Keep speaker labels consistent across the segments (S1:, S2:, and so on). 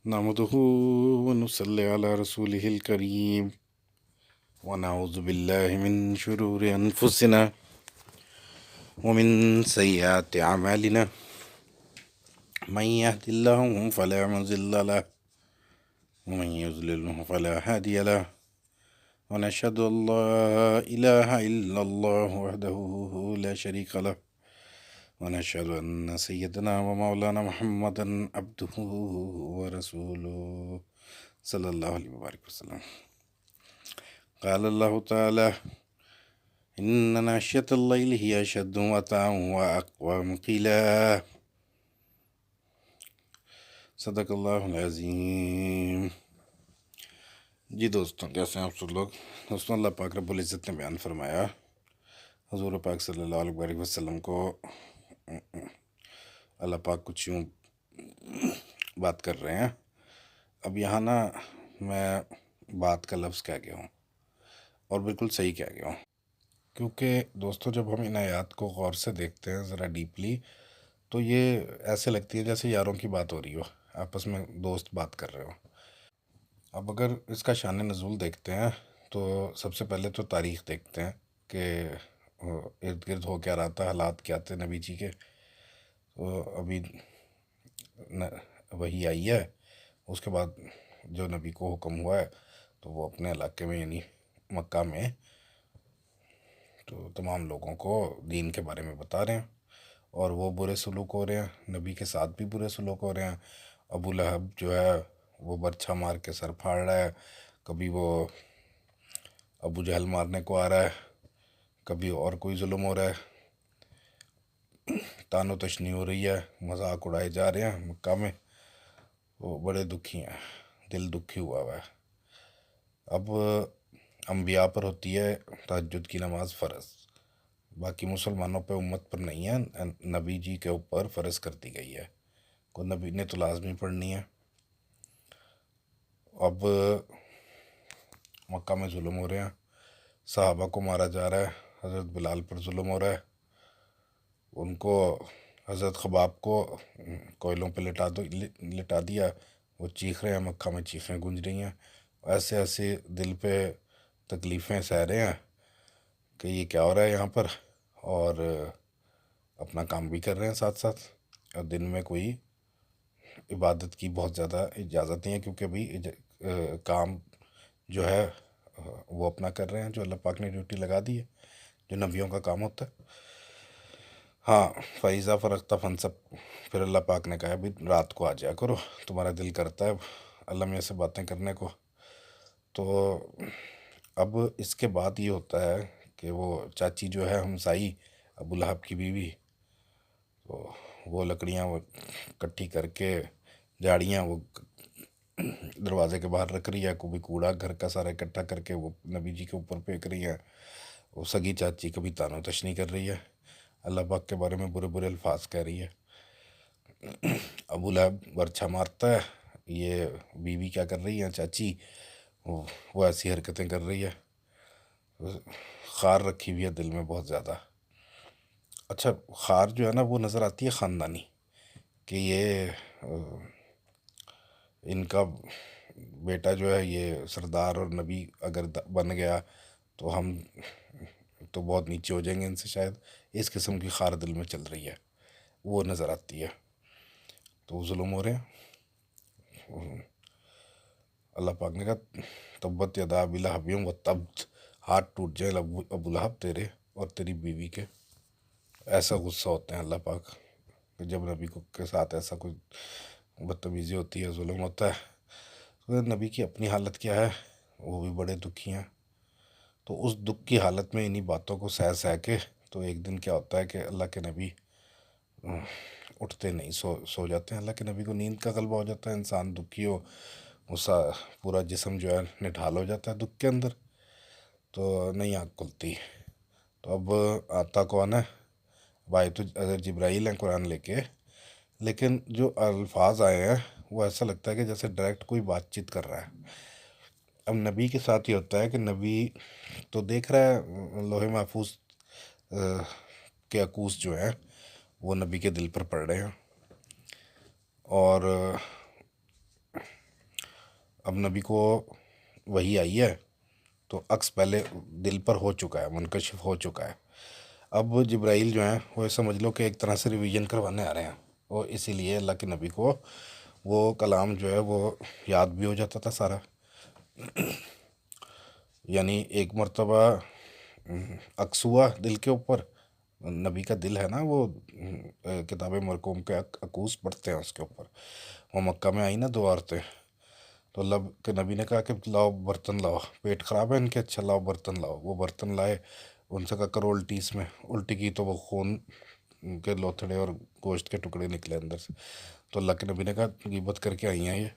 S1: نحمده ونصلي على رسوله الكريم ونعوذ بالله من شرور أنفسنا ومن سيئات أعمالنا من يهد الله فلا مضل له ومن يضلله فلا هادي له ونشهد أن لا إله إلا الله وحده لا شريك له ونشهد أن سيدنا ومولانا محمدا عبده ورسوله صلى الله عليه وسلم. قال الله تعالى: إن ناشئة الليل هي أشد وطئا وأقوم قيلا. صدق اللہ العظیم. جی دوستوں، کیسے ہیں آپ سب لوگ؟ دوستوں، اللہ پاک رب العزت نے بیان فرمایا، حضور پاک صلی اللہ علیہ وسلم کو اللہ پاک کچھ یوں بات کر رہے ہیں. اب یہاں نا میں بات کا لفظ کہہ گیا ہوں اور بالکل صحیح کہہ گیا ہوں، کیونکہ دوستوں جب ہم ان آیات کو غور سے دیکھتے ہیں ذرا ڈیپلی تو یہ ایسے لگتی ہے جیسے یاروں کی بات ہو رہی ہو، آپس میں دوست بات کر رہے ہو. اب اگر اس کا شان نزول دیکھتے ہیں تو سب سے پہلے تو تاریخ دیکھتے ہیں کہ ارد گرد ہو کیا رہا تھا، حالات کیا تھے نبی جی کے. تو ابھی وہی آئی ہے، اس کے بعد جو نبی کو حکم ہوا ہے تو وہ اپنے علاقے میں یعنی مکہ میں تو تمام لوگوں کو دین کے بارے میں بتا رہے ہیں، اور وہ برے سلوک ہو رہے ہیں، نبی کے ساتھ بھی برے سلوک ہو رہے ہیں. ابو لہب جو ہے وہ برچھا مار کے سر پھاڑ رہا ہے، کبھی وہ ابو جہل مارنے کو آ رہا ہے، کبھی اور کوئی ظلم ہو رہا ہے، تان و تشنی ہو رہی ہے، مذاق اڑائے جا رہے ہیں مکہ میں. وہ بڑے دکھی ہیں، دل دکھی ہوا ہے. اب انبیاء پر ہوتی ہے تہجد کی نماز فرض، باقی مسلمانوں پہ امت پر نہیں ہے، نبی جی کے اوپر فرض کر دی گئی ہے، کو نبی نے تو لازمی پڑھنی ہے. اب مکہ میں ظلم ہو رہے ہیں، صحابہ کو مارا جا رہا ہے، حضرت بلال پر ظلم ہو رہا ہے، ان کو حضرت خباب کو کوئلوں پہ لٹا دیا، وہ چیخ رہے ہیں، مکہ میں چیخیں گونج رہی ہیں. ایسے ایسے دل پہ تکلیفیں سہ رہے ہیں کہ یہ کیا ہو رہا ہے یہاں پر، اور اپنا کام بھی کر رہے ہیں ساتھ ساتھ. اور دن میں کوئی عبادت کی بہت زیادہ اجازت نہیں ہے، کیونکہ ابھی کام جو ہے وہ اپنا کر رہے ہیں جو اللہ پاک نے ڈیوٹی لگا دی ہے، جو نبیوں کا کام ہوتا ہے. ہاں، فیضا فرختہ فنصب، پھر اللہ پاک نے کہا بھی رات کو آ جایا کرو، تمہارا دل کرتا ہے اللہ میں سے باتیں کرنے کو. تو اب اس کے بعد یہ ہوتا ہے کہ وہ چاچی جو ہے ہمسائی ابو لہب کی بیوی، تو وہ لکڑیاں وہ کٹھی کر کے جاڑیاں وہ دروازے کے باہر رکھ رہی ہے، کوئی کوڑا گھر کا سارا اکٹھا کر کے وہ نبی جی کے اوپر پھینک رہی ہے. وہ سگی چاچی کبھی تان و تشنی کر رہی ہے، اللہ پاک کے بارے میں برے برے الفاظ کہہ رہی ہے. ابو لہب برچھا مارتا ہے، یہ بیوی کیا کر رہی ہے چاچی، وہ ایسی حرکتیں کر رہی ہے، خار رکھی ہوئی ہے دل میں بہت زیادہ. اچھا، خار جو ہے نا وہ نظر آتی ہے خاندانی، کہ یہ ان کا بیٹا جو ہے یہ سردار اور نبی اگر بن گیا تو ہم تو بہت نیچے ہو جائیں گے ان سے شاید. اس قسم کی خار دل میں چل رہی ہے، وہ نظر آتی ہے. تو وہ ظلم ہو رہے ہیں. اللہ پاک نے کہا تبت یدا ابی لہب و تب، ہاتھ ٹوٹ جائے ابو لہب تیرے اور تیری بیوی کے. ایسا غصہ ہوتے ہیں اللہ پاک کہ جب نبی کو کے ساتھ ایسا کوئی بدتمیزی ہوتی ہے، ظلم ہوتا ہے. تو نبی کی اپنی حالت کیا ہے، وہ بھی بڑے دکھی ہیں. تو اس دکھ کی حالت میں انہی باتوں کو سہ کے تو ایک دن کیا ہوتا ہے کہ اللہ کے نبی اٹھتے نہیں، سو جاتے ہیں. اللہ کے نبی کو نیند کا غلبہ ہو جاتا ہے، انسان دکھی ہو غصہ پورا جسم جو ہے نڈھال ہو جاتا ہے دکھ کے اندر، تو نہیں آنکھ کھلتی. تو اب آتا کون ہے؟ بھائی تو اگر جبرائیل ہیں قرآن لے کے، لیکن جو الفاظ آئے ہیں وہ ایسا لگتا ہے کہ جیسے ڈائریکٹ کوئی بات چیت کر رہا ہے. اب نبی کے ساتھ یہ ہوتا ہے کہ نبی تو دیکھ رہا ہے لوح محفوظ کے عکوس جو ہیں وہ نبی کے دل پر پڑ رہے ہیں، اور اب نبی کو وہی آئی ہے تو عکس پہلے دل پر ہو چکا ہے، منکشف ہو چکا ہے. اب جبرائیل جو ہیں وہ سمجھ لو کہ ایک طرح سے ریویژن کروانے آ رہے ہیں، اور اسی لیے اللہ کے نبی کو وہ کلام جو ہے وہ یاد بھی ہو جاتا تھا سارا. یعنی ایک مرتبہ عکس ہوا دل کے اوپر، نبی کا دل ہے نا وہ کتاب مرقوم کے عکوس پڑھتے ہیں اس کے اوپر. وہ مکہ میں آئی نا دو عورتیں، تو اللہ کے نبی نے کہا کہ لاؤ برتن لاؤ، پیٹ خراب ہے ان کے، اچھا لاؤ برتن لاؤ. وہ برتن لائے، ان سے کہا کرو الٹی اس میں، الٹی کی تو وہ خون کے لوتھڑے اور گوشت کے ٹکڑے نکلے اندر سے. تو اللہ کے نبی نے کہا غیبت کر کے آئی ہیں یہ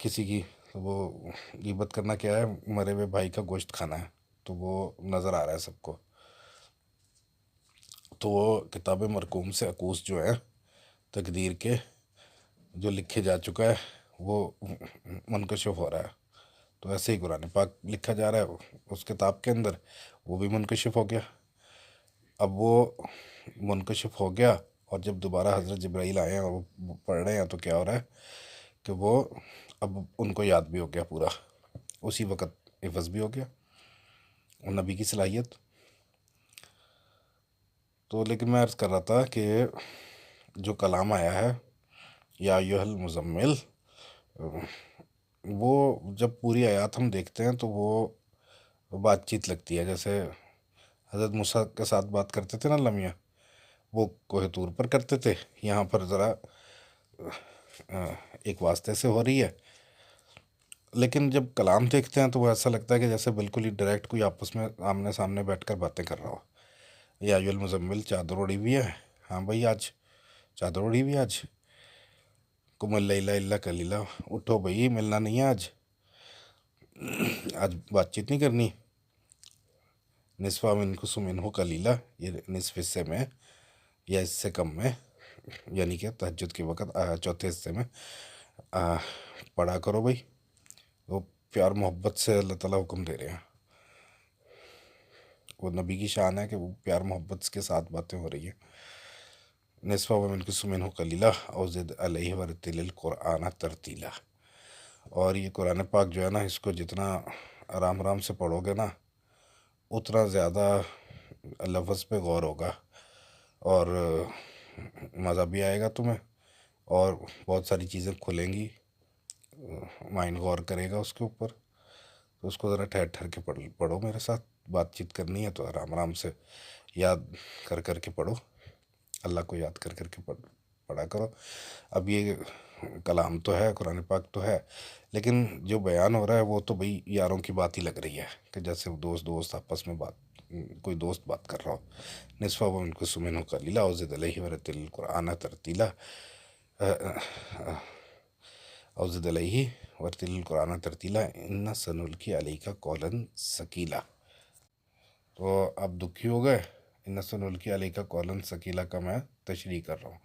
S1: کسی کی. تو وہ غیبت کرنا کیا ہے، مرے ہوئے بھائی کا گوشت کھانا ہے، تو وہ نظر آ رہا ہے سب کو. تو وہ کتاب مرقوم سے عکوس جو ہے تقدیر کے جو لکھے جا چکا ہے وہ منکشف ہو رہا ہے. تو ایسے ہی قرآن پاک لکھا جا رہا ہے اس کتاب کے اندر، وہ بھی منکشف ہو گیا. اب وہ منکشف ہو گیا، اور جب دوبارہ حضرت جبرائیل آئے ہیں اور وہ پڑھ رہے ہیں تو کیا ہو رہا ہے کہ وہ اب ان کو یاد بھی ہو گیا پورا، اسی وقت حفظ بھی ہو گیا. اور نبی کی صلاحیت. تو لیکن میں عرض کر رہا تھا کہ جو کلام آیا ہے یا ایھا المزمل، وہ جب پوری آیات ہم دیکھتے ہیں تو وہ بات چیت لگتی ہے. جیسے حضرت موسیٰ کے ساتھ بات کرتے تھے نا لمحہ، وہ کوہ طور پر کرتے تھے، یہاں پر ذرا ایک واسطے سے ہو رہی ہے. لیکن جب کلام دیکھتے ہیں تو وہ ایسا لگتا ہے کہ جیسے بالکل ہی ڈائریکٹ کوئی آپس میں آمنے سامنے بیٹھ کر باتیں کر رہا ہو. یا ایھا المزمل، چادر اوڑھی ہوئی ہے؟ ہاں بھائی آج چادر اوڑھی ہوئی ہے. آج قم اللیل الا قلیلا، اٹھو بھائی ملنا نہیں ہے آج، آج بات چیت نہیں کرنی. نصفہ منکم منہ قلیلا، یہ نصف حصے میں یا اس سے کم میں، یعنی کہ تہجد کے وقت چوتھے حصے میں پڑھا کرو بھائی. وہ پیار محبت سے اللہ تعالیٰ حکم دے رہے ہیں. وہ نبی کی شان ہے کہ وہ پیار محبت کے ساتھ باتیں ہو رہی ہیں. نصفہ منکم منہ قلیلا او زد علیہ ورتل القرآن ترتیلا. اور یہ قرآن پاک جو ہے نا، اس کو جتنا آرام آرام سے پڑھو گے نا، اتنا زیادہ لفظ پہ غور ہوگا، اور مزہ بھی آئے گا تمہیں، اور بہت ساری چیزیں کھلیں گی، مائنڈ غور کرے گا اس کے اوپر. تو اس کو ذرا ٹھہر ٹھہر کے پڑھو میرے ساتھ. بات چیت کرنی ہے تو آرام آرام سے یاد کر کر کے پڑھو، اللہ کو یاد کر کر کے پڑھا کرو. اب یہ کلام تو ہے، قرآن پاک تو ہے، لیکن جو بیان ہو رہا ہے وہ تو بھئی یاروں کی بات ہی لگ رہی ہے، کہ جیسے دوست آپس میں کوئی دوست بات کر رہا ہو. نصفہ منکم منہ قلیلا او زد علیہ ورتل القرآن ترتیلا، او زد علیہ ورتل القرآن ترتیلا انا سنلقی علیک قولا ثقیلا. تو آپ دکھی ہو گئے، انا سنلقی علیک قولا ثقیلا کا میں تشریح کر رہا ہوں.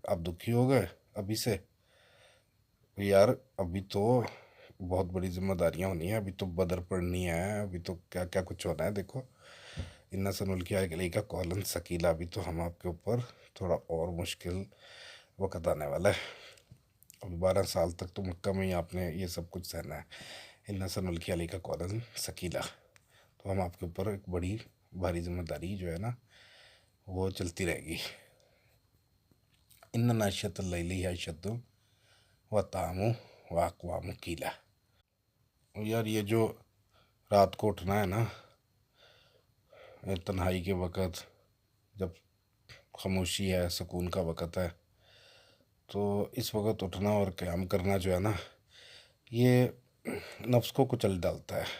S1: آپ دکھی ہو گئے ابھی سے؟ یار ابھی تو بہت بڑی ذمہ داریاں ہونی ہیں، ابھی تو بدر پڑھنی ہے، ابھی تو کیا کیا کچھ ہونا ہے. دیکھو انا سنلقی علیک قولا ثقیلا، ابھی تو ہم آپ کے اوپر تھوڑا اور مشکل وقت آنے والا ہے. اب 12 سال تک تو مکہ میں ہی آپ نے یہ سب کچھ سہنا ہے. انا سنلقی علیک قولا ثقیلا، تو ہم آپ کے اوپر ایک بڑی بھاری ذمہ داری جو ہے نا وہ چلتی رہے گی. ان ناشئۃ اللیل ہی اشد وطعم واقوام قیلا. یار یہ جو رات کو اٹھنا ہے نا، تنہائی کے وقت، جب خاموشی ہے، سکون کا وقت ہے، تو اس وقت اٹھنا اور قیام کرنا جو ہے نا، یہ نفس کو کچل ڈالتا ہے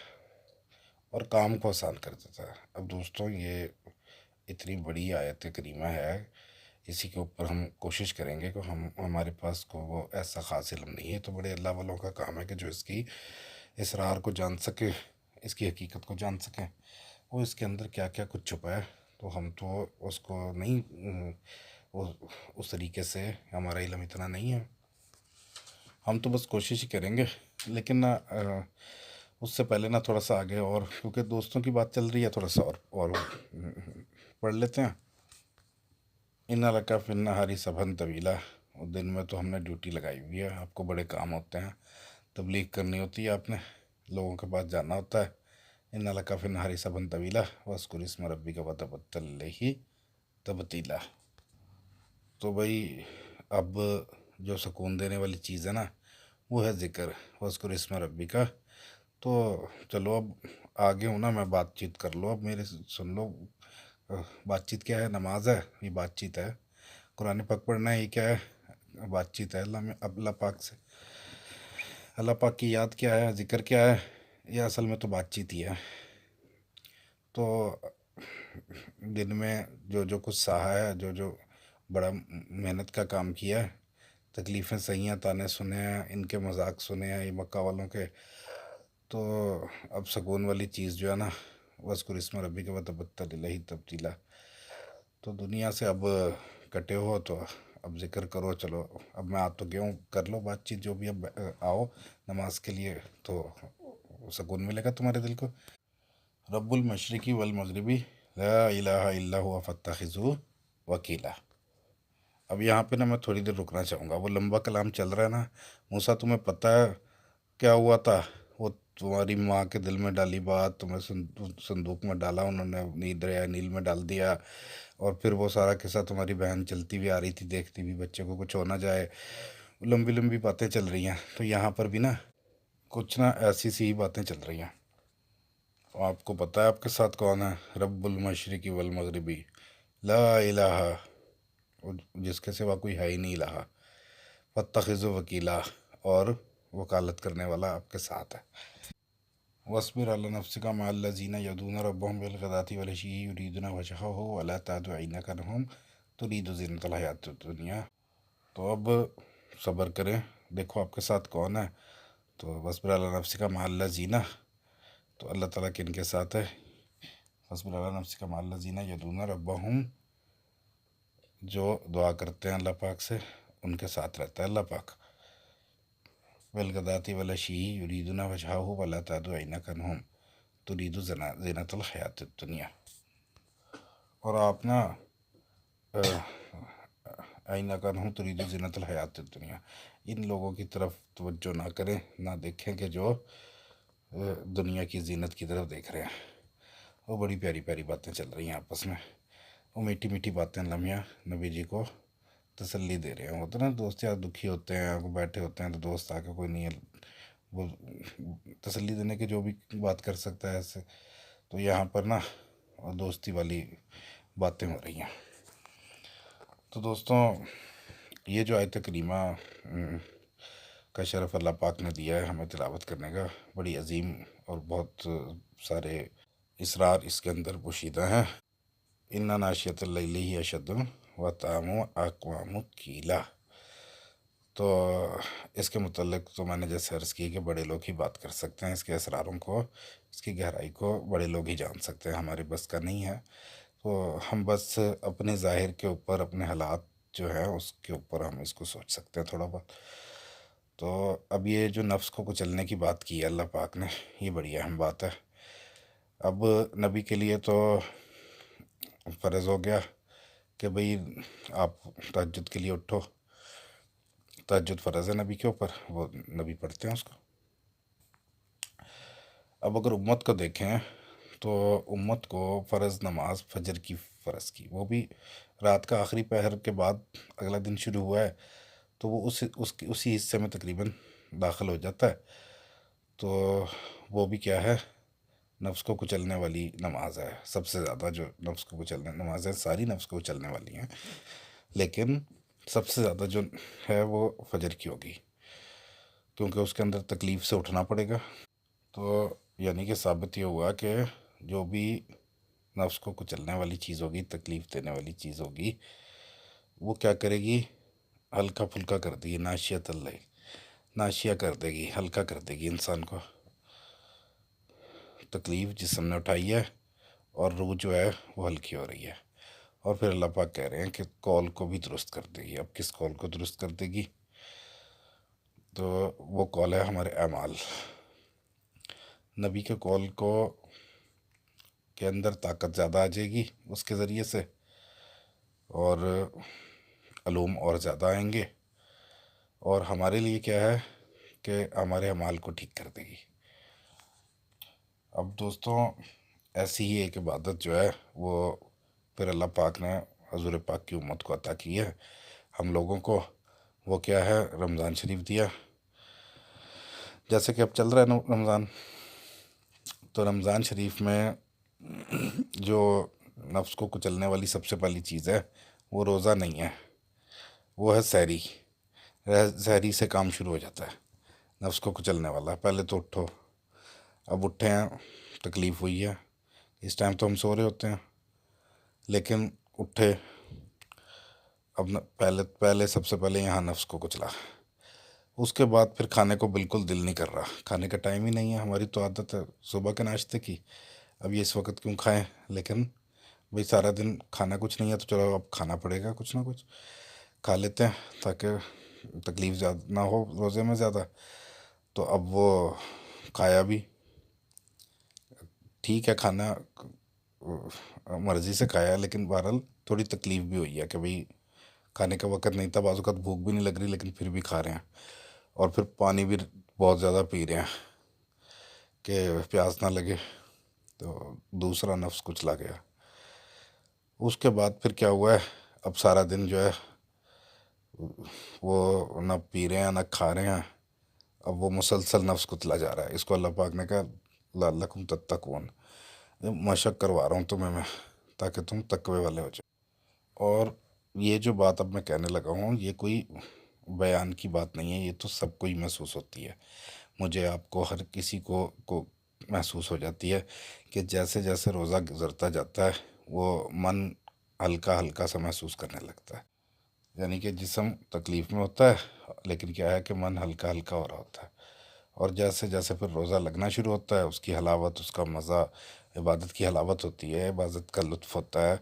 S1: اور کام کو آسان کر دیتا ہے. اب دوستوں یہ اتنی بڑی آیت کریمہ ہے، اسی کے اوپر ہم کوشش کریں گے کہ ہمارے پاس کو وہ ایسا خاص علم نہیں ہے. تو بڑے اللہ والوں کا کام ہے کہ جو اس کی اسرار کو جان سکیں، اس کی حقیقت کو جان سکیں، وہ اس کے اندر کیا کیا کچھ چھپا ہے. تو ہم تو اس کو نہیں، اس طریقے سے ہمارا علم اتنا نہیں ہے، ہم تو بس کوشش ہی کریں گے. لیکن اس سے پہلے نا تھوڑا سا آگے، اور کیونکہ دوستوں کی بات چل رہی ہے، تھوڑا سا اور پڑھ لیتے ہیں. ان لک فی النہار سبحا طویلا اور دن میں تو ہم نے ڈیوٹی لگائی ہوئی ہے، آپ کو بڑے کام ہوتے ہیں، تبلیغ کرنی ہوتی ہے، آپ نے لوگوں کے پاس جانا ہوتا ہے۔ ان لک فی النہار سبحا طویلا واذکر اسم ربک وتبتل الیہ تبتیلا۔ تو بھائی اب جو سکون دینے والی چیز ہے نا وہ ہے ذکر، واذکر اسم ربی کا۔ تو چلو اب آگے ہوں نا، میں بات چیت کر لو، اب میرے سن لو۔ بات چیت کیا ہے؟ نماز ہے، یہ بات چیت ہے۔ قرآن پاک پڑھنا ہے، یہ کیا ہے؟ بات چیت ہے اللہ میں، اللہ پاک سے، اللہ پاک کی یاد کیا ہے، ذکر کیا ہے؟ یہ اصل میں تو بات چیت ہی ہے۔ تو دن میں جو جو کچھ سہا ہے، جو جو بڑا محنت کا کام کیا ہے، تکلیفیں سہی ہیں، تانے سنے ہیں، ان کے مذاق سنے ہیں یہ مکہ والوں کے، تو اب سکون والی چیز جو ہے نا، واذکر اسم ربک وتبتل الیہ تبتیلا۔ تو دنیا سے اب کٹے ہو تو اب ذکر کرو۔ چلو اب میں آ تو گیا ہوں، کر لو بات چیت جو بھی، اب آؤ نماز کے لیے تو سکون ملے گا تمہارے دل کو۔ رب المشرقی والمغربی لا الہ الا ہوا فاتخذوہ وکیلا۔ اب یہاں پہ نا میں تھوڑی دیر رکنا چاہوں گا، وہ لمبا کلام چل رہا ہے نا۔ موسیٰ تمہیں پتہ ہے کیا ہوا تھا؟ وہ تمہاری ماں کے دل میں ڈالی بات، تمہیں صندوق میں ڈالا انہوں نے، دریا نیل میں ڈال دیا، اور پھر وہ سارا قصہ تمہاری بہن چلتی ہوئی آ رہی تھی، دیکھتی بھی بچے کو کچھ ہو نہ جائے، لمبی لمبی باتیں چل رہی ہیں۔ تو یہاں پر بھی نا کچھ نہ ایسی سی ہی باتیں چل رہی ہیں۔ آپ کو پتہ ہے آپ کے ساتھ کون ہے؟ رب المشرقی والمغربی لا الہ، جس کے سوا کوئی ہے ہی نہیں الہ، فاتخذوا وکیلا، اور وکالت کرنے والا آپ کے ساتھ ہے۔ واصبر علی نفسک مع الذین یدعون ربهم بالغداة والعشی یریدون وجہہ ولا تعد عینک عنہم ترید زینۃ الحیاۃ الدنیا۔ تو اب صبر کریں، دیکھو آپ کے ساتھ کون ہے۔ تو واصبر علی نفسک مع الذین، تو اللہ تعالیٰ کن کے ساتھ ہے؟ واصبر علی نفسک مع الذین یدعون ربهم، جو دعا کرتے ہیں اللہ پاک سے، ان کے ساتھ رہتا ہے اللہ پاک۔ بالغداة والعشی یریدون وجہہ ولا تعد عینک عنہم ترید زینۃ الحیاۃ الدنیا۔ اور آپ نا عینک عنہم ترید زینۃ الحیاۃ الدنیا، ان لوگوں کی طرف توجہ نہ کریں، نہ دیکھیں کہ جو دنیا کی زینت کی طرف دیکھ رہے ہیں۔ وہ بڑی پیاری پیاری باتیں چل رہی ہیں آپس میں، وہ میٹھی میٹھی باتیں لمحہ نبی جی کو تسلی دے رہے ہیں۔ ہوتے نا دوست یار دکھی ہوتے ہیں، وہ بیٹھے ہوتے ہیں تو دوست آ کے کوئی نہیں ہے وہ تسلی دینے کے جو بھی بات کر سکتا ہے ایسے، تو یہاں پر نا دوستی والی باتیں ہو رہی ہیں۔ تو دوستوں یہ جو آیت کریمہ کا شرف اللہ پاک نے دیا ہے ہمیں تلاوت کرنے کا، بڑی عظیم اور بہت سارے اسرار اس کے اندر پوشیدہ ہیں۔ ان ناشیۃ اللیل ہی اشد وطعم اقوام قیلا۔ تو اس کے متعلق تو میں نے جیسے عرض کی کہ بڑے لوگ ہی بات کر سکتے ہیں، اس کے اسراروں کو، اس کی گہرائی کو بڑے لوگ ہی جان سکتے ہیں، ہمارے بس کا نہیں ہے۔ تو ہم بس اپنے ظاہر کے اوپر، اپنے حالات جو ہیں اس کے اوپر ہم اس کو سوچ سکتے ہیں تھوڑا بہت۔ تو اب یہ جو نفس کو کچلنے کی بات کی ہے اللہ پاک نے، یہ بڑی اہم بات ہے۔ اب نبی کے لیے تو فرض ہو گیا کہ بھئی آپ تہجد کے لیے اٹھو، تہجد فرض ہے نبی کے اوپر، وہ نبی پڑھتے ہیں اس کو۔ اب اگر امت کو دیکھیں تو امت کو فرض نماز فجر کی فرض کی، وہ بھی رات کا آخری پہر کے بعد اگلا دن شروع ہوا ہے، تو وہ اسی حصے میں تقریباً داخل ہو جاتا ہے۔ تو وہ بھی کیا ہے؟ نفس کو کچلنے والی نماز ہے، سب سے زیادہ جو نفس کو کچلنے نماز ہے، ساری نفس کو کچلنے والی ہیں، لیکن سب سے زیادہ جو ہے وہ فجر کی ہوگی، کیونکہ اس کے اندر تکلیف سے اٹھنا پڑے گا۔ تو یعنی کہ ثابت یہ ہوا کہ جو بھی نفس کو کچلنے والی چیز ہوگی، تکلیف دینے والی چیز ہوگی، وہ کیا کرے گی؟ ہلکا پھلکا کر دے گی، ناشیۃ اللیل، ناشیہ کر دے گی، ہلکا کر دے گی انسان کو۔ تکلیف جسم نے اٹھائی ہے اور روح جو ہے وہ ہلکی ہو رہی ہے، اور پھر اللہ پاک کہہ رہے ہیں کہ قول کو بھی درست کر دے گی۔ اب کس قول کو درست کر دے گی؟ تو وہ قول ہے ہمارے اعمال۔ نبی کے قول کو کے اندر طاقت زیادہ آ جائے گی اس کے ذریعے سے، اور علوم اور زیادہ آئیں گے، اور ہمارے لیے کیا ہے کہ ہمارے اعمال کو ٹھیک کر دے گی۔ اب دوستوں ایسی ہی ایک عبادت جو ہے وہ پھر اللہ پاک نے حضور پاک کی امت کو عطا کی ہے ہم لوگوں کو۔ وہ کیا ہے؟ رمضان شریف دیا۔ جیسے کہ اب چل رہا ہے رمضان، تو رمضان شریف میں جو نفس کو کچلنے والی سب سے پہلی چیز ہے وہ روزہ نہیں ہے، وہ ہے سحری۔ سحری سے کام شروع ہو جاتا ہے نفس کو کچلنے والا۔ پہلے تو اٹھو، اب اٹھے ہیں، تکلیف ہوئی ہے، اس ٹائم تو ہم سو رہے ہوتے ہیں، لیکن اٹھے، اب پہلے سب سے پہلے یہاں نفس کو کچلا۔ اس کے بعد پھر کھانے کو بالکل دل نہیں کر رہا، کھانے کا ٹائم ہی نہیں ہے۔ ہماری تو عادت ہے صبح کے ناشتے کی، اب یہ اس وقت کیوں کھائیں؟ لیکن بھئی سارا دن کھانا کچھ نہیں ہے تو چلو اب کھانا پڑے گا، کچھ نہ کچھ کھا لیتے ہیں تاکہ تکلیف زیادہ نہ ہو روزے میں زیادہ۔ تو اب وہ کھایا بھی، ٹھیک ہے کھانا مرضی سے کھایا، لیکن بہرحال تھوڑی تکلیف بھی ہوئی ہے کہ بھئی کھانے کا وقت نہیں تھا، بعض اوقات بھوک بھی نہیں لگ رہی لیکن پھر بھی کھا رہے ہیں، اور پھر پانی بھی بہت زیادہ پی رہے ہیں کہ پیاس نہ لگے، تو دوسرا نفس کچلا گیا۔ اس کے بعد پھر کیا ہوا ہے؟ اب سارا دن جو ہے وہ نہ پی رہے ہیں نہ کھا رہے ہیں، اب وہ مسلسل نفس کتلا جا رہا ہے۔ اس کو اللہ پاک نے کہا لعلکم تتقون، مشق کروا رہا ہوں تمہیں میں تاکہ تم تقوی والے ہو جاؤ۔ اور یہ جو بات اب میں کہنے لگا ہوں یہ کوئی بیان کی بات نہیں ہے، یہ تو سب کو ہی محسوس ہوتی ہے، مجھے، آپ کو، ہر کسی کو محسوس ہو جاتی ہے کہ جیسے جیسے روزہ گزرتا جاتا ہے وہ من ہلکا ہلکا سا محسوس کرنے لگتا ہے، یعنی کہ جسم تکلیف میں ہوتا ہے لیکن کیا ہے کہ من ہلکا ہلکا ہو رہا ہوتا ہے۔ اور جیسے جیسے پھر روزہ لگنا شروع ہوتا ہے اس کی حلاوت، اس کا مزہ، عبادت کی حلاوت ہوتی ہے، عبادت کا لطف ہوتا ہے،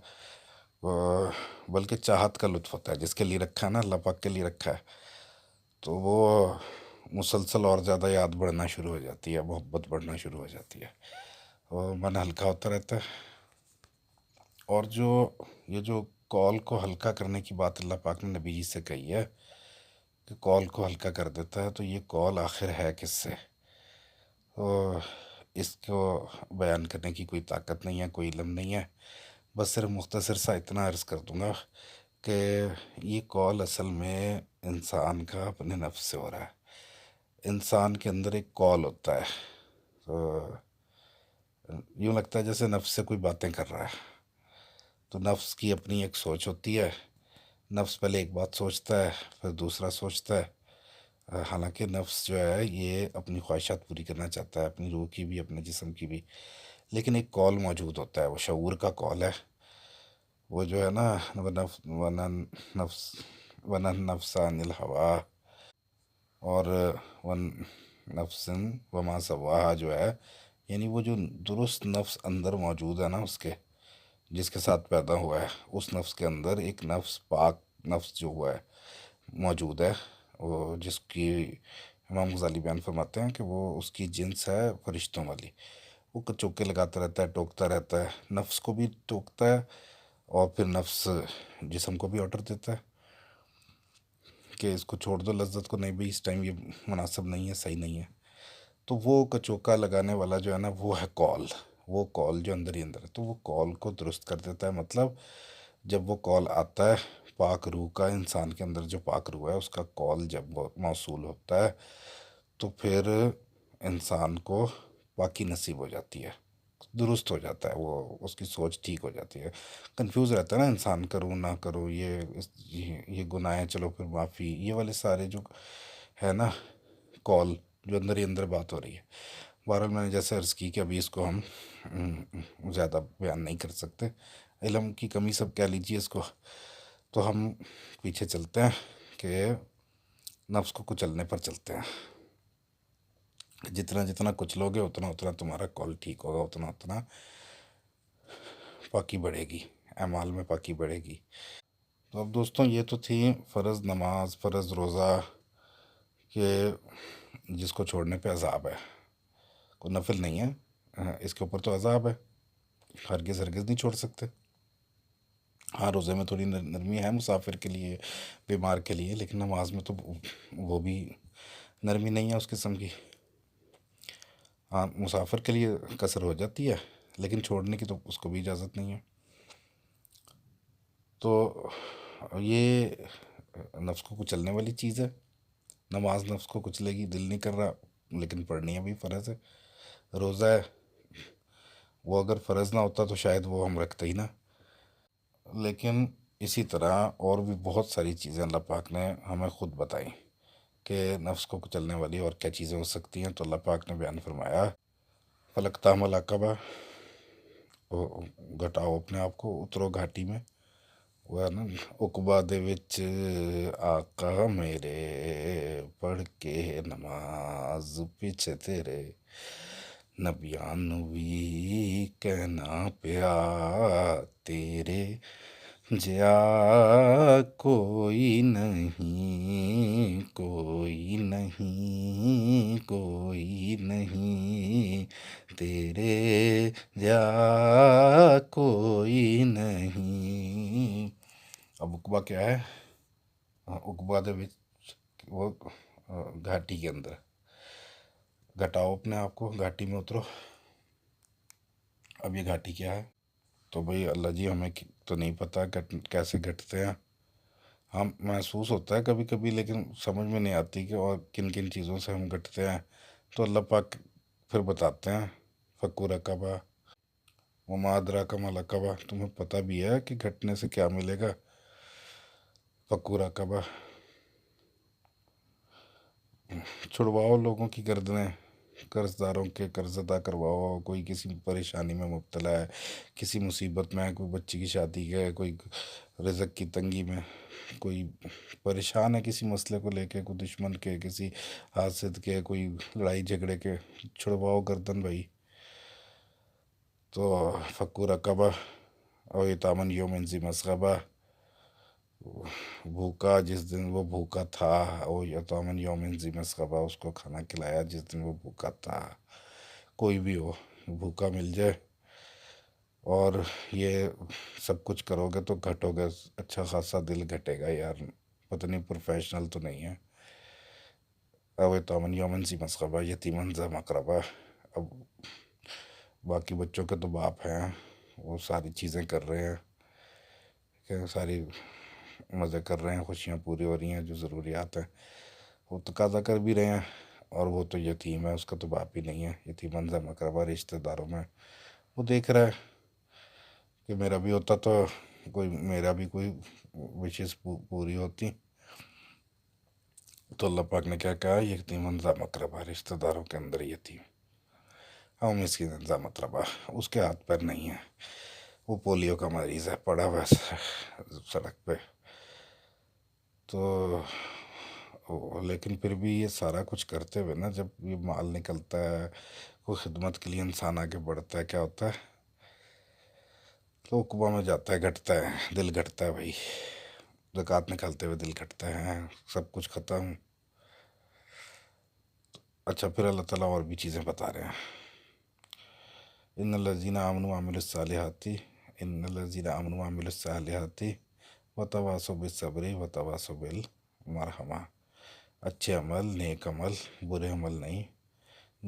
S1: بلکہ چاہت کا لطف ہوتا ہے، جس کے لیے رکھا ہے نا، اللہ پاک کے لیے رکھا ہے، تو وہ مسلسل اور زیادہ یاد بڑھنا شروع ہو جاتی ہے، محبت بڑھنا شروع ہو جاتی ہے، اور من ہلکا ہوتا رہتا ہے۔ اور یہ جو کال کو ہلکا کرنے کی بات اللہ پاک نے نبی جی سے کہی ہے کہ کال کو ہلکا کر دیتا ہے، تو یہ کال آخر ہے کس سے؟ تو اس کو بیان کرنے کی کوئی طاقت نہیں ہے، کوئی علم نہیں ہے، بس صرف مختصر سا اتنا عرض کر دوں گا کہ یہ کال اصل میں انسان کا اپنے نفس سے ہو رہا ہے۔ انسان کے اندر ایک کال ہوتا ہے، تو یوں لگتا ہے جیسے نفس سے کوئی باتیں کر رہا ہے، تو نفس کی اپنی ایک سوچ ہوتی ہے، نفس پہلے ایک بات سوچتا ہے پھر دوسرا سوچتا ہے، حالانکہ نفس جو ہے یہ اپنی خواہشات پوری کرنا چاہتا ہے، اپنی روح کی بھی، اپنے جسم کی بھی، لیکن ایک کال موجود ہوتا ہے، وہ شعور کا کال ہے، وہ جو ہے نا ونن نفس عن الہوا، اور ون نفس وما سواہا جو ہے، یعنی وہ جو درست نفس اندر موجود ہے نا اس کے، جس کے ساتھ پیدا ہوا ہے، اس نفس کے اندر ایک نفس، پاک نفس جو ہوا ہے موجود ہے، وہ جس کی امام غزالی بیان فرماتے ہیں کہ وہ اس کی جنس ہے فرشتوں والی، وہ کچوکے لگاتا رہتا ہے، ٹوکتا رہتا ہے، نفس کو بھی ٹوکتا ہے اور پھر نفس جسم کو بھی آرڈر دیتا ہے کہ اس کو چھوڑ دو، لذت کو، نہیں بھی اس ٹائم یہ مناسب نہیں ہے، صحیح نہیں ہے، تو وہ کچوکا لگانے والا جو ہے نا وہ ہے کال، وہ کال جو اندر ہی اندر ہے، تو وہ کال کو درست کر دیتا ہے۔ مطلب جب وہ کال آتا ہے پاک روح کا، انسان کے اندر جو پاک روح ہے اس کا کال جب وہ موصول ہوتا ہے تو پھر انسان کو پاکی نصیب ہو جاتی ہے، درست ہو جاتا ہے، وہ اس کی سوچ ٹھیک ہو جاتی ہے۔ کنفیوز رہتا ہے نا انسان، کروں نہ کروں، یہ گناہ ہے، چلو پھر معافی، یہ والے سارے جو ہے نا کال، جو اندر ہی اندر بات ہو رہی ہے۔ بہرحال میں نے جیسے عرض کی کہ ابھی اس کو ہم زیادہ بیان نہیں کر سکتے، علم کی کمی سب کہہ لیجیے اس کو، تو ہم پیچھے چلتے ہیں کہ نفس کو کچلنے پر چلتے ہیں، جتنا جتنا کچلو گے اتنا اتنا تمہارا کال ٹھیک ہوگا، اتنا اتنا پاکی بڑھے گی، اعمال میں پاکی بڑھے گی۔ تو اب دوستوں یہ تو تھی فرض نماز، فرض روزہ، کہ جس کو چھوڑنے پہ عذاب ہے، کوئی نفل نہیں ہے، اس کے اوپر تو عذاب ہے، ہرگز ہرگز نہیں چھوڑ سکتے۔ ہاں روزے میں تھوڑی نرمی ہے مسافر کے لیے، بیمار کے لیے، لیکن نماز میں تو وہ بھی نرمی نہیں ہے اس قسم کی. ہاں مسافر کے لیے کثر ہو جاتی ہے، لیکن چھوڑنے کی تو اس کو بھی اجازت نہیں ہے. تو یہ نفس کو کچلنے والی چیز ہے. نماز نفس کو کچلے گی، دل نہیں کر رہا لیکن پڑھنی ابھی فرض ہے. روزہ ہے، وہ اگر فرض نہ ہوتا تو شاید وہ ہم رکھتے ہی نا. لیکن اسی طرح اور بھی بہت ساری چیزیں اللہ پاک نے ہمیں خود بتائیں کہ نفس کو کچلنے والی اور کیا چیزیں ہو سکتی ہیں. تو اللہ پاک نے بیان فرمایا فلقتحم العقبہ، گھٹاؤ اپنے آپ کو، اترو گھاٹی میں. وہ ہے نا عقبہ دے وچ آقا میرے پڑھ کے نماز پیچھے تیرے، نبیان نو بھی کہنا پیا تیرے، جیا کوئی نہیں کوئی نہیں کوئی نہیں تیرے، جا کوئی نہیں. اب عقبہ کیا ہے؟ عقبہ دے وچ وہ گھاٹی کے اندر. گھٹاؤ اپنے آپ کو، گھاٹی میں اترو. اب یہ گھاٹی کیا ہے؟ تو بھئی اللہ جی ہمیں تو نہیں پتہ کیسے گھٹتے ہیں. ہم محسوس ہوتا ہے کبھی کبھی، لیکن سمجھ میں نہیں آتی کہ اور کن کن چیزوں سے ہم گھٹتے ہیں. تو اللہ پاک پھر بتاتے ہیں فکو رقبہ وما ادراک ما العقبہ. تمہیں پتہ بھی ہے کہ گھٹنے سے کیا ملے گا؟ فکو رقبہ، چھڑواؤ لوگوں کی گردنیں، قرض داروں کے قرض ادا کرواؤ. کوئی کسی پریشانی میں مبتلا ہے، کسی مصیبت میں ہے، کوئی بچی کی شادی ہے، کوئی رزق کی تنگی میں، کوئی پریشان ہے کسی مسئلے کو لے کے، کوئی دشمن کے، کسی حاسد کے، کوئی لڑائی جھگڑے کے، چھڑواؤ گردن بھائی. تو فکو رقبہ او یتامن یوم ذی مسغبہ، بھوکا جس دن وہ بھوکا تھا، او یتامن یوم ذی مسغبہ، اس کو کھانا کھلایا جس دن وہ بھوکا تھا. کوئی بھی ہو بھوکا مل جائے. اور یہ سب کچھ کرو گے تو گھٹو گے، اچھا خاصا دل گھٹے گا یار، پتہ نہیں پروفیشنل تو نہیں ہے. او یتامن یوم ذی مسغبہ یتیمن ذا مقربہ. اب باقی بچوں کے تو باپ ہیں، وہ ساری چیزیں کر رہے ہیں کہ ساری مزے کر رہے ہیں، خوشیاں پوری ہو رہی ہیں، جو ضروریات ہیں وہ تقاضا کر بھی رہے ہیں. اور وہ تو یتیم ہے، اس کا تو باپ ہی نہیں ہے. یتیمن ذا مقربہ، رشتہ داروں میں وہ دیکھ رہا ہے کہ میرا بھی ہوتا تو کوئی میرا بھی کوئی وشز پوری ہوتی. تو اللہ پاک نے کیا کہا؟ یتیمن ذا مقربہ، رشتہ داروں کے اندر یتیم. اور مسکین ذا متربہ، اس کے ہاتھ پیر نہیں ہے، وہ پولیو کا مریض ہے، پڑا ہوا ہے سڑک پہ. تو لیکن پھر بھی یہ سارا کچھ کرتے ہوئے نا، جب یہ مال نکلتا ہے، کوئی خدمت کے لیے انسان آگے بڑھتا ہے، کیا ہوتا ہے؟ تو عقبہ میں جاتا ہے، گھٹتا ہے، دل گھٹتا ہے بھائی. زکوٰۃ نکالتے ہوئے دل گھٹتا ہے، سب کچھ ختم. اچھا پھر اللہ تعالیٰ اور بھی چیزیں بتا رہے ہیں. ان الذین آمنوا وعملوا الصالحات، ان الذین آمنوا وعملوا الصالحات وتواصوا بالصبر وتواصوا بالمرحمہ. اچھے عمل، نیک عمل، برے عمل نہیں،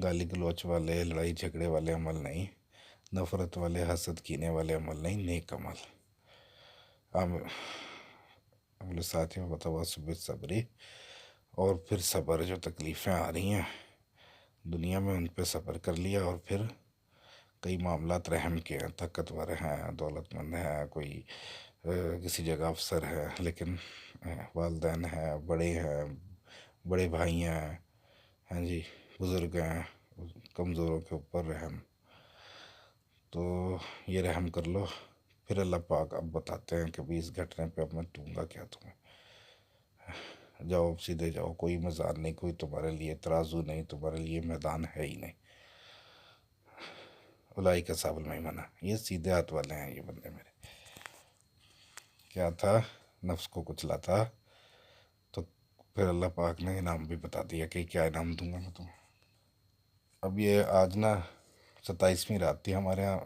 S1: گالی گلوچ والے، لڑائی جھگڑے والے عمل نہیں، نفرت والے، حسد کینے والے عمل نہیں، نیک عمل. عمل ساتھی وتواصوا بالصبر. اور پھر صبر، جو تکلیفیں آ رہی ہیں دنیا میں ان پہ صبر کر لیا. اور پھر کئی معاملات رحم کے ہیں، طاقتور ہیں، دولت مند ہیں، کوئی کسی جگہ افسر ہے لیکن والدین ہیں، بڑے ہیں، بڑے بھائی ہیں، ہاں جی، بزرگ ہیں، کمزوروں کے اوپر رحم. تو یہ رحم کر لو. پھر اللہ پاک اب بتاتے ہیں کہ بھی اس گھٹنے پہ اب میں دوں گا کیا تمہیں. جاؤ اب سیدھے جاؤ، کوئی میدان نہیں، کوئی تمہارے لیے ترازو نہیں، تمہارے لیے میدان ہے ہی نہیں. اولئک اصحاب المیمنہ، یہ سیدھے ہاتھ والے ہیں یہ بندے میرے. کیا تھا؟ نفس کو کچلا تھا. تو پھر اللہ پاک نے انعام بھی بتا دیا کہ کیا انعام دوں گا میں تمہیں. اب یہ آج نا 27ویں رات تھی ہمارے ہاں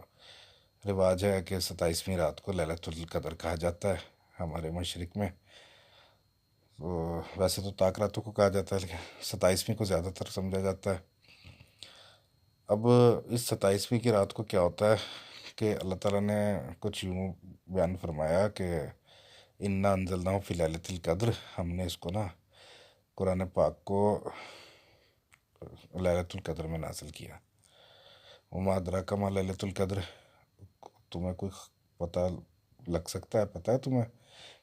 S1: رواج ہے کہ 27ویں رات کو لیلۃ القدر کہا جاتا ہے ہمارے مشرق میں. تو ویسے تو طاق راتوں کو کہا جاتا ہے لیکن 27ویں کو زیادہ تر سمجھا جاتا ہے. اب اس 27ویں کی رات کو کیا ہوتا ہے کہ اللہ تعالیٰ نے کچھ یوں بیان فرمایا کہ انا انزلناہ فی لیلۃ القدر. ہم نے اس کو نا قرآن پاک کو لیلۃ القدر میں نازل کیا. وما ادراک ما لیلۃ القدر. تمہیں کوئی پتہ لگ سکتا ہے؟ پتہ ہے تمہیں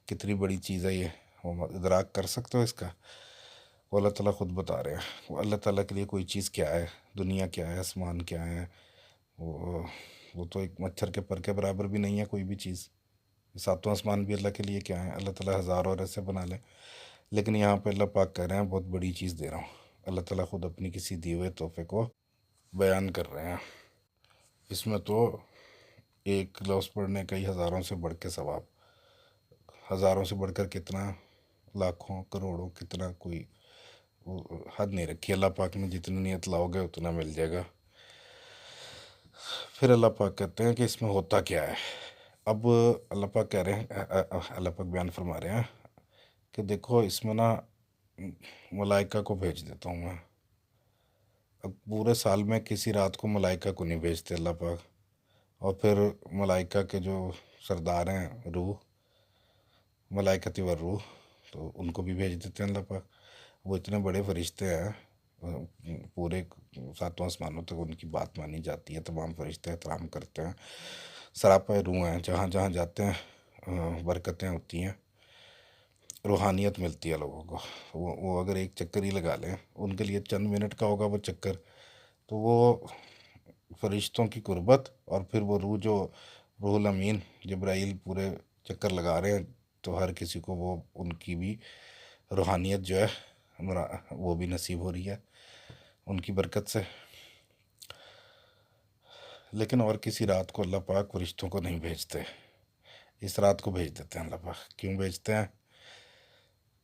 S1: کتنی بڑی چیز ہے یہ؟ ادراک کر سکتے ہو اس کا؟ وہ اللہ تعالیٰ خود بتا رہے ہیں. وہ اللہ تعالیٰ کے لیے کوئی چیز کیا ہے، دنیا کیا ہے، آسمان کیا ہے، وہ وہ تو ایک مچھر کے پر کے برابر بھی نہیں ہے کوئی بھی چیز. ساتوں آسمان بھی اللہ کے لیے کیا ہے، اللہ تعالیٰ ہزار اور ایسے بنا لے. لیکن یہاں پہ اللہ پاک کہہ رہے ہیں بہت بڑی چیز دے رہا ہوں. اللہ تعالیٰ خود اپنی کسی دیے ہوئے تحفے کو بیان کر رہے ہیں. اس میں تو ایک لفظ پڑھنے کا ہی ہزاروں سے بڑھ کے ثواب. ہزاروں سے بڑھ کر کتنا، لاکھوں کروڑوں کتنا، کوئی حد نہیں رکھی اللہ پاک نے. جتنی نیت لاؤ گے اتنا مل جائے گا. پھر اللہ پاک کہتے ہیں کہ اس میں ہوتا کیا ہے. اب اللہ پاک کہہ رہے ہیں، اللہ پاک بیان فرما رہے ہیں کہ دیکھو اس میں نا ملائکہ کو بھیج دیتا ہوں میں. اب پورے سال میں کسی رات کو ملائکہ کو نہیں بھیجتے اللہ پاک. اور پھر ملائکہ کے جو سردار ہیں روح، ملائکتی و روح، تو ان کو بھی بھیج دیتے ہیں اللہ پاک. وہ اتنے بڑے فرشتے ہیں، پورے ساتوں آسمانوں تک ان کی بات مانی جاتی ہے. تمام فرشتے احترام کرتے ہیں. سراپا روح ہیں، جہاں جہاں جاتے ہیں برکتیں ہوتی ہیں، روحانیت ملتی ہے لوگوں کو. وہ اگر ایک چکر ہی لگا لیں، ان کے لیے چند منٹ کا ہوگا وہ چکر، تو وہ فرشتوں کی قربت اور پھر وہ روح جو روح الامین جبرائیل پورے چکر لگا رہے ہیں، تو ہر کسی کو وہ ان کی بھی روحانیت جو ہے وہ بھی نصیب ہو رہی ہے ان کی برکت سے. لیکن اور کسی رات کو اللہ پاک فرشتوں کو نہیں بھیجتے، اس رات کو بھیج دیتے ہیں اللہ پاک. کیوں بھیجتے ہیں؟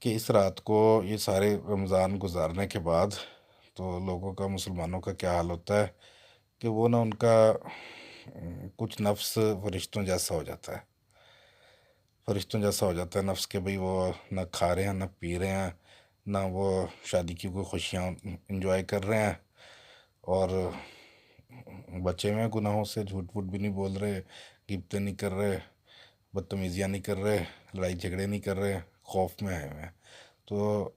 S1: کہ اس رات کو یہ سارے رمضان گزارنے کے بعد تو لوگوں کا، مسلمانوں کا کیا حال ہوتا ہے کہ وہ نا ان کا کچھ نفس فرشتوں جیسا ہو جاتا ہے. فرشتوں جیسا ہو جاتا ہے نفس کے. بھئی وہ نہ کھا رہے ہیں، نہ پی رہے ہیں، نہ وہ شادی کی کوئی خوشیاں انجوائے کر رہے ہیں، اور بچے ہوئے ہیں گناہوں سے. جھوٹ ووٹ بھی نہیں بول رہے، غیبتیں نہیں کر رہے، بدتمیزیاں نہیں کر رہے، لڑائی جھگڑے نہیں کر رہے، خوف میں آئے ہوئے ہیں. تو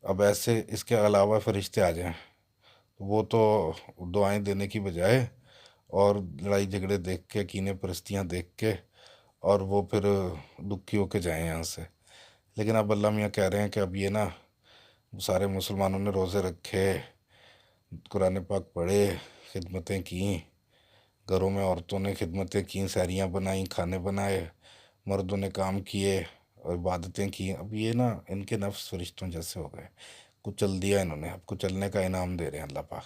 S1: اب ایسے اس کے علاوہ فرشتے آ جائیں، وہ تو دعائیں دینے کی بجائے اور لڑائی جھگڑے دیکھ کے، کینے پرستیاں دیکھ کے، اور وہ پھر دکھی ہو کے جائیں یہاں سے. لیکن اب اللہ میاں کہہ رہے ہیں کہ اب یہ نا سارے مسلمانوں نے روزے رکھے، قرآن پاک پڑھے، خدمتیں کیں، گھروں میں عورتوں نے خدمتیں کیں، سحریاں بنائیں، کھانے بنائے، مردوں نے کام کیے اور عبادتیں کی. اب یہ نا ان کے نفس فرشتوں جیسے ہو گئے، کچھ چل دیا انہوں نے. اب کچھ چلنے کا انعام دے رہے ہیں اللہ پاک.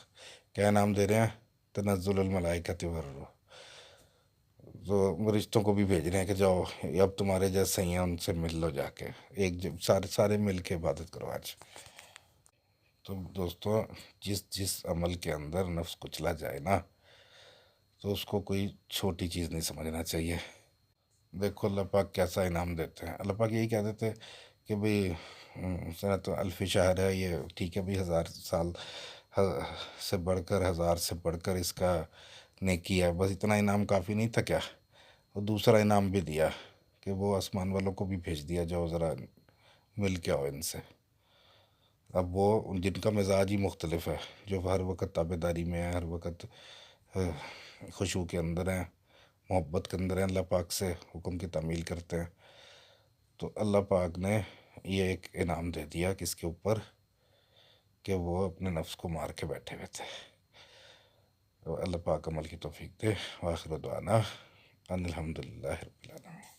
S1: کیا انعام دے رہے ہیں؟ تنزل الملائکۃ والروح. تو فرشتوں کو بھی بھیج رہے ہیں کہ جاؤ اب تمہارے جیسے ہی ہیں، ان سے مل لو جا کے، ایک سارے سارے مل کے عبادت کرو آج. تو دوستو، جس عمل کے اندر نفس کچلا جائے نا، تو اس کو کوئی چھوٹی چیز نہیں سمجھنا چاہیے. دیکھو اللہ پاک کیسا انعام دیتے ہیں. اللہ پاک یہی کہہ دیتے کہ بھئی سنت الف شہر ہے یہ، ٹھیک ہے بھئی، 1000 سال سے بڑھ کر، 1000 سے بڑھ کر اس کا نیکی ہے. بس اتنا انعام کافی نہیں تھا کیا؟ اور دوسرا انعام بھی دیا کہ وہ آسمان والوں کو بھی بھیج دیا، جاؤ ذرا مل کے آؤ ان سے. اب وہ جن کا مزاج ہی مختلف ہے، جو ہر وقت تابع داری میں ہے، ہر وقت خشوع کے اندر ہیں، محبت کے اندر ہیں، اللہ پاک سے حکم کی تعمیل کرتے ہیں، تو اللہ پاک نے یہ ایک انعام دے دیا کس کے اوپر کہ وہ اپنے نفس کو مار کے بیٹھے ہوئے تھے. تو اللہ پاک عمل کی توفیق دے. وآخر دعوانا ان الحمد للہ رب العالمین.